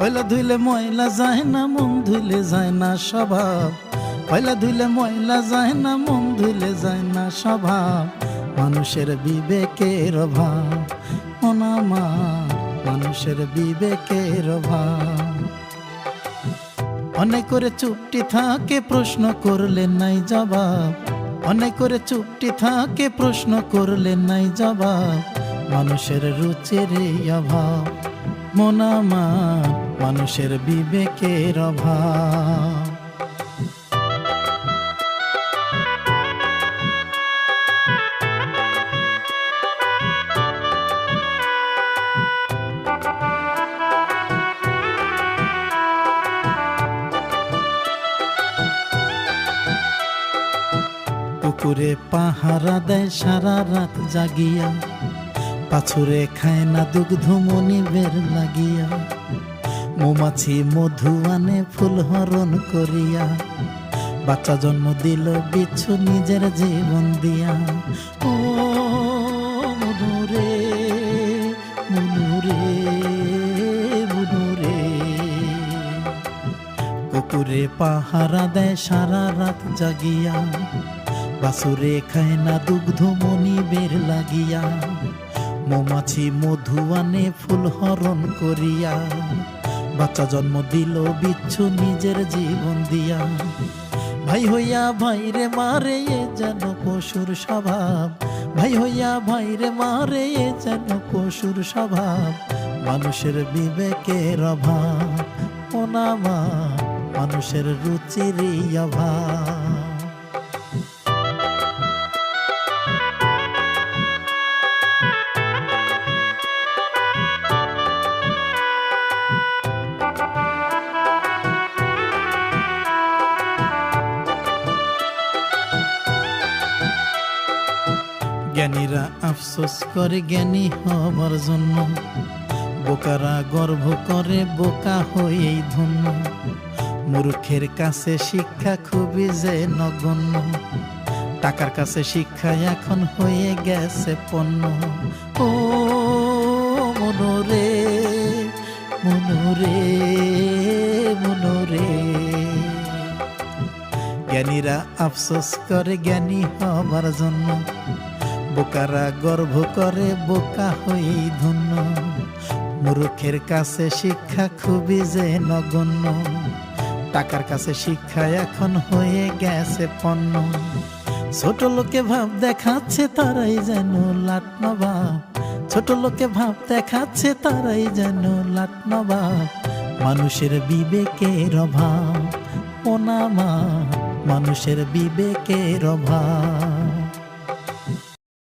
পয়লা ধুইলে ময়লা যায় না, মন ধুইলে যায় না স্বভাব। পয়লা ধুইলে ময়লা যায় না, মন ধুইলে যায় না স্বভাব। মানুষের বিবেকের অভাব, আমার মানুষের বিবেকের অভাব। অনেক করে চুপটি থাকে, প্রশ্ন করলে নাই জবাব। অনেক করে চুপটি থাকে, প্রশ্ন করলে নাই জবাব। মানুষের রুচির এই অভাব, আমার মানুষের বিবেকের অভাব। পুকুরে পাহারা দেয় সারা রাত জাগিয়া, পাছুরে খায় না দুগ্ধ মনিবের লাগিয়া। মৌমাছি মধু আনে ফুল হরণ করিয়া, বাচ্চা জন্ম দিল বিচ্ছু নিজের জীবন দিয়া। ও মনুরে মনুরে মনুরে, পুকুরে পাহারা দেয় সারা রাত জাগিয়া, বাছুরে খায় না দুগ্ধ মনিবের লাগিয়া। মৌমাছি মধু আনে ফুল হরণ করিয়া, বাচ্চা জন্ম দিল বিচ্ছু নিজের জীবন দিয়া। ভাই হইয়া ভাইরে মারে এ যেন পশুর স্বভাব। ভাই হইয়া ভাইরে মারে এ যেন পশুর স্বভাব। মানুষের বিবেকের অভাব, আমার মানুষের রুচির অভাব। জ্ঞানীরা আফসোস করে জ্ঞানী হবার জন্য, বোকারা গর্ব করে বোকা হয়েই ধন্য। মূর্খের কাছে শিক্ষা খুবই যে নগণ্য, টাকার কাছে শিক্ষা এখন হয়ে গেছে পণ্য। ও মনোরে মনোরে মনোরে, জ্ঞানীরা আফসোস করে জ্ঞানী হবার জন্য, বোকারা গর্ব করে বোকা হয়েই ধন্য। মূর্খের কাছে শিক্ষা খুবই যে নগণ্য, টাকার কাছে শিক্ষা এখন হয়ে গেছে পণ্য। ছোট লোকে ভাব দেখাচ্ছে তারাই যেন লাট নবাব। ছোট লোকে ভাব দেখাচ্ছে তারাই যেন লাট নবাব। মানুষের বিবেকের অভাব, আমার মানুষের বিবেকের অভাব।